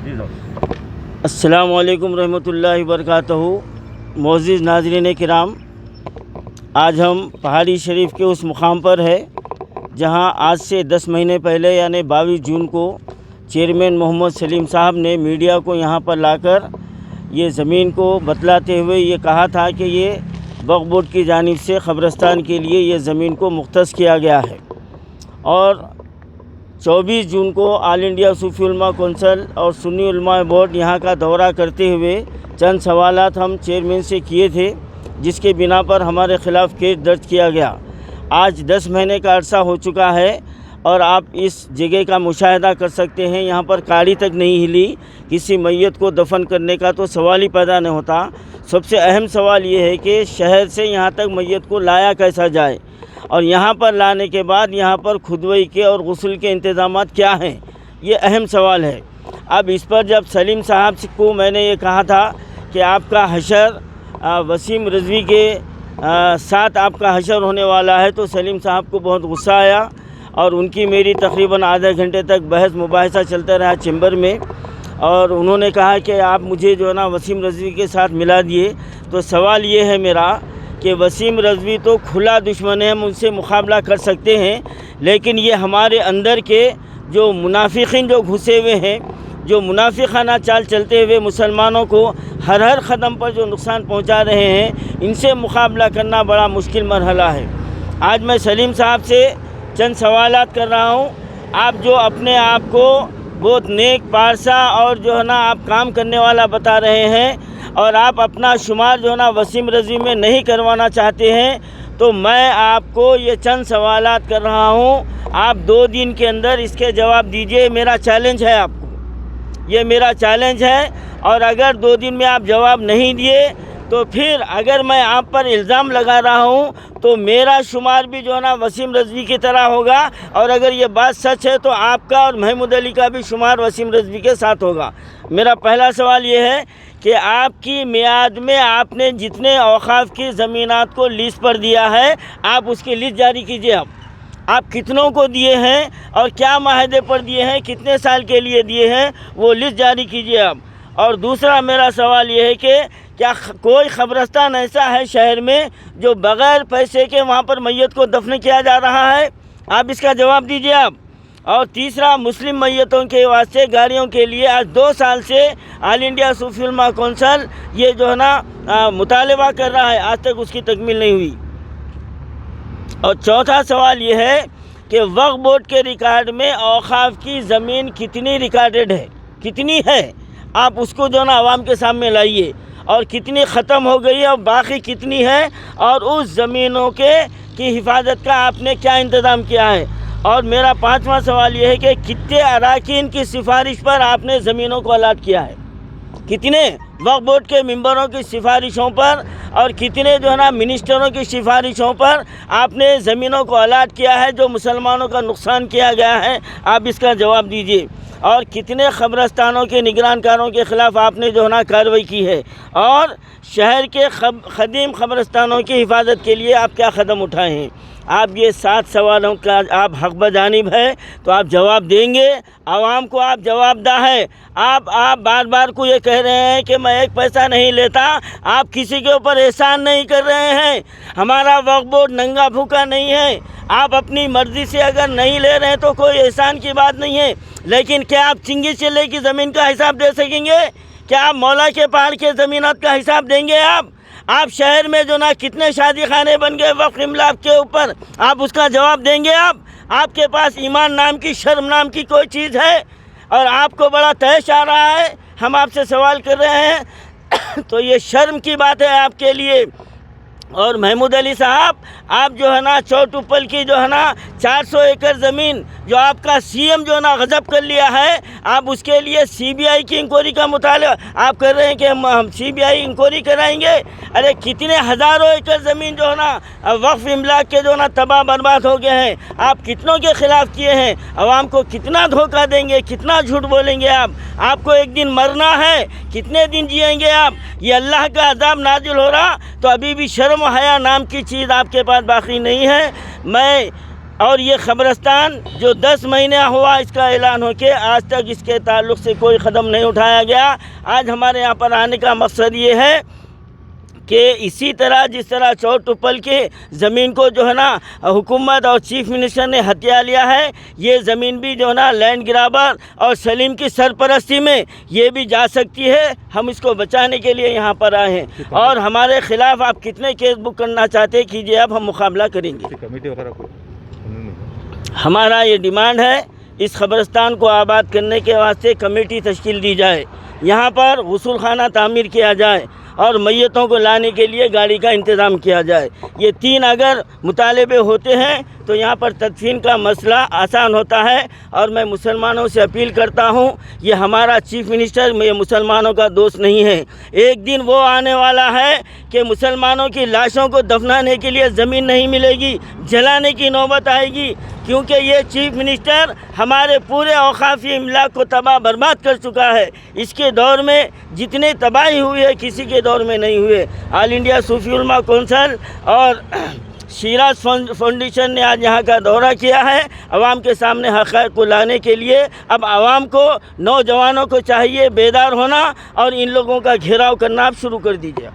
अस्सलाम वालेकुम रहमतुल्लाहि वबरकातुहू। मोअज़्ज़िज़ नाज़रीन किराम, आज हम पहाड़ी शरीफ के उस मुकाम पर है जहां आज से 10 महीने पहले यानी 22 जून को चेयरमैन मोहम्मद सलीम साहब ने मीडिया को यहां पर लाकर ये ज़मीन को बतलाते हुए ये कहा था कि ये वक्फ़ बोर्ड की जानिब से क़ब्रिस्तान के लिए ये ज़मीन को मुख्तस किया गया है। और 24 जून को ऑल इंडिया सूफ़ी उलमा कौंसिल और सुन्नी उलमा बोर्ड यहाँ का दौरा करते हुए चंद सवालात हम चेयरमैन से किए थे, जिसके बिना पर हमारे ख़िलाफ़ केस दर्ज किया गया। आज 10 महीने का अरसा हो चुका है और आप इस जगह का मुशाहिदा कर सकते हैं, यहाँ पर काड़ी तक नहीं हिली। किसी मैयत को दफन करने का तो सवाल ही पैदा नहीं होता। सबसे अहम सवाल ये है कि शहर से यहाँ तक मैयत को लाया कैसा जाए, और यहाँ पर लाने के बाद यहाँ पर खुदवई के और गुस्ल के इंतज़ामात क्या हैं, ये अहम सवाल है। अब इस पर जब सलीम साहब को मैंने ये कहा था कि आपका हशर वसीम रज़वी के साथ आपका हशर होने वाला है, तो सलीम साहब को बहुत गुस्सा आया और उनकी मेरी तकरीबन आधे घंटे तक बहस मुबाहिसा चलता रहा चैम्बर में। और उन्होंने कहा कि आप मुझे जो है ना वसीम रज़वी के साथ मिला दिए। तो सवाल ये है मेरा कि वसीम रज़वी तो खुला दुश्मन है, हम उनसे मुकाबला कर सकते हैं, लेकिन ये हमारे अंदर के जो मुनाफिकीन जो घुसे हुए हैं, जो मुनाफिकाना चाल चलते हुए मुसलमानों को हर कदम पर जो नुकसान पहुंचा रहे हैं, इनसे मुकाबला करना बड़ा मुश्किल मरहला है। आज मैं सलीम साहब से चंद सवालात कर रहा हूं। आप जो अपने आप को बहुत नेक पारसा और जो है ना आप काम करने वाला बता रहे हैं, और आप अपना शुमार जो है ना वसीम रज़वी में नहीं करवाना चाहते हैं, तो मैं आपको ये चंद सवालात कर रहा हूँ। आप 2 दिन के अंदर इसके जवाब दीजिए। मेरा चैलेंज है आपको, ये मेरा चैलेंज है। और अगर 2 दिन में आप जवाब नहीं दिए तो फिर अगर मैं आप पर इल्ज़ाम लगा रहा हूँ तो मेरा शुमार भी जो है ना वसीम रज़वी की तरह होगा, और अगर ये बात सच है तो आपका और महमूद अली का भी शुमार वसीम रज़वी के साथ होगा। मेरा पहला सवाल ये है कि आपकी मियाद में आपने जितने औक़ाफ़ की ज़मीनात को लीज़ पर दिया है, आप उसकी लीज़ जारी कीजिए। आप कितनों को दिए हैं और क्या माहदे पर दिए हैं, कितने साल के लिए दिए हैं, वो लिस्ट जारी कीजिए आप। और दूसरा मेरा सवाल ये है कि क्या कोई क़ब्रिस्तान ऐसा है शहर में जो बग़ैर पैसे के वहाँ पर मैयत को दफन किया जा रहा है? आप इसका जवाब दीजिए आप। और तीसरा, मुस्लिम मैयतों के वास्ते गाड़ियों के लिए आज 2 साल से ऑल इंडिया सूफ़ी उलमा कौंसिल ये जो है ना मुतालबा कर रहा है, आज तक उसकी तकमील नहीं हुई। और चौथा सवाल ये है कि वक्फ़ बोर्ड के रिकॉर्ड में औक़ाफ़ की ज़मीन कितनी रिकॉर्डेड है, कितनी है, आप उसको जो ना आवाम के सामने लाइए, और कितनी ख़त्म हो गई है और बाकी कितनी है, और उस ज़मीनों की हिफाजत का आपने क्या इंतज़ाम किया है। और मेरा 5वां सवाल ये है कि कितने अराकीन की सिफारिश पर आपने ज़मीनों को अलाट किया है, कितने वक्फ़ बोर्ड के मेंबरों की सिफारिशों पर और कितने जो है ना मिनिस्टरों की सिफारिशों पर आपने ज़मीनों को अलाट किया है जो मुसलमानों का नुकसान किया गया है, आप इसका जवाब दीजिए। और कितने क़ब्रिस्तानों के निगरानकारों के ख़िलाफ़ आपने जो है ना कार्रवाई की है, और शहर के क़दीम क़ब्रिस्तानों की हिफाजत के लिए आप क्या कदम उठाए हैं। आप ये 7 सवालों का आप हक़ बजानिब है तो आप जवाब देंगे, आवाम को आप जवाबदा है। आप बार बार को ये कह रहे हैं कि मैं 1 पैसा नहीं लेता, आप किसी के ऊपर एहसान नहीं कर रहे हैं। हमारा वक्फ़ बोर्ड नंगा भूखा नहीं है, आप अपनी मर्ज़ी से अगर नहीं ले रहे हैं तो कोई एहसान की बात नहीं है, लेकिन क्या आप चिंगी चिल्ले की ज़मीन का हिसाब दे सकेंगे? क्या आप मौला के पहाड़ के ज़मीनात का हिसाब देंगे? आप शहर में जो ना कितने शादी खाने बन गए वक्फ इमलाक के ऊपर, आप उसका जवाब देंगे? आपके पास ईमान नाम की, शर्म नाम की कोई चीज़ है? और आपको बड़ा तहश आ रहा है, हम आपसे सवाल कर रहे हैं तो ये शर्म की बात है आपके लिए। और महमूद अली साहब, आप जो है ना चौटुप्पल की जो है ना 400 एकड़ ज़मीन जो आपका सीएम जो है ना गज़ब कर लिया है, आप उसके लिए सीबीआई की इंक्वायरी का मुतालबा आप कर रहे हैं कि हम सीबीआई इंक्वायरी कराएंगे। अरे कितने हज़ारों एकड़ ज़मीन जो है ना वक्फ इमलाक के जो है ना तबाह बर्बाद हो गए हैं, आप कितनों के ख़िलाफ़ किए हैं, आवाम को कितना धोखा देंगे, कितना झूठ बोलेंगे आपको एक दिन मरना है, कितने दिन जिएंगे आप? ये अल्लाह का अज़ाब नाजिल हो रहा तो अभी भी शर्म हया नाम की चीज़ आपके पास बाकी नहीं है। मैं اور یہ قبرستان جو 10 مہینے ہوا اس کا اعلان ہو کے آج تک اس کے تعلق سے کوئی قدم نہیں اٹھایا گیا۔ آج ہمارے یہاں پر آنے کا مقصد یہ ہے کہ اسی طرح جس طرح چور ٹپل کے زمین کو جو ہے نا حکومت اور چیف منسٹر نے ہتھیا لیا ہے، یہ زمین بھی جو ہے نا لینڈ گرابر اور سلیم کی سرپرستی میں یہ بھی جا سکتی ہے۔ ہم اس کو بچانے کے لیے یہاں پر آئے ہیں، اور ہمارے خلاف آپ کتنے کیس بک کرنا چاہتے کیجیے، اب ہم مقابلہ کریں گے۔ کمیٹی وغیرہ کوئی ہمارا یہ ڈیمانڈ ہے اس قبرستان کو آباد کرنے کے واسطے کمیٹی تشکیل دی جائے، یہاں پر غسل خانہ تعمیر کیا جائے اور میتوں کو لانے کے لیے گاڑی کا انتظام کیا جائے۔ یہ 3 اگر مطالبے ہوتے ہیں تو یہاں پر تدفین کا مسئلہ آسان ہوتا ہے، اور میں مسلمانوں سے اپیل کرتا ہوں، یہ ہمارا چیف منسٹر یہ مسلمانوں کا دوست نہیں ہے۔ ایک دن وہ آنے والا ہے کہ مسلمانوں کی لاشوں کو دفنانے کے لیے زمین نہیں ملے گی، جلانے کی نوبت آئے گی، کیونکہ یہ چیف منسٹر ہمارے پورے اوقافی املاک کو تباہ برباد کر چکا ہے۔ اس کے دور میں جتنے تباہی ہوئی ہے کسی کے دور میں نہیں ہوئے۔ آل انڈیا صوفی علماء کونسل اور شیراز فاؤنڈیشن نے آج یہاں کا دورہ کیا ہے عوام کے سامنے حقائق کو لانے کے لیے۔ اب عوام کو، نوجوانوں کو چاہیے بیدار ہونا اور ان لوگوں کا گھیراؤ کرنا آپ شروع کر دیجیے۔